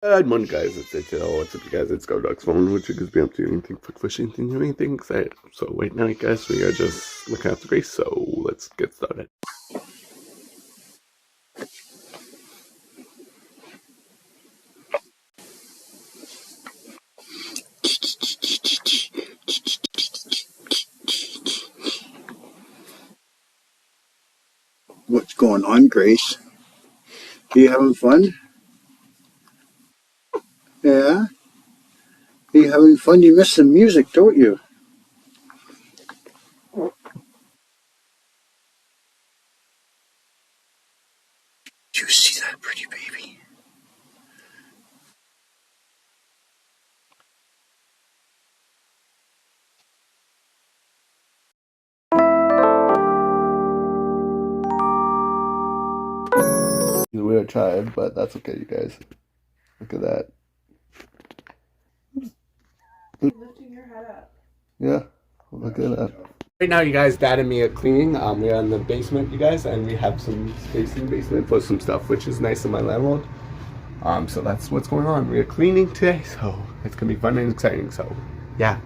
Good morning, guys. What's up, you guys? It's GoDog's phone. What you guys been up to? Anything quick, fish, anything new, anything exciting? So, right now, guys, we are just looking at the race, so let's get started. What's going on, Grace? Are you having fun? Yeah? Are you having fun? You miss some music, don't you? Do you see that pretty baby? We are trying, but that's okay, you guys. Look at that. Lifting your head up. Yeah, look at that. Right now, you guys, Dad and me are cleaning. We're in the basement, you guys, and we have some space in the basement for some stuff, which is nice in my landlord. So that's what's going on. We are cleaning today, so it's gonna be fun and exciting. So, yeah.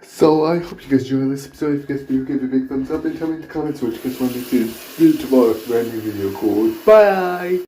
So I hope you guys enjoyed this episode. If you guys do, give it a big thumbs up and tell me in the comments what you guys want me to do tomorrow for a new video called Bye!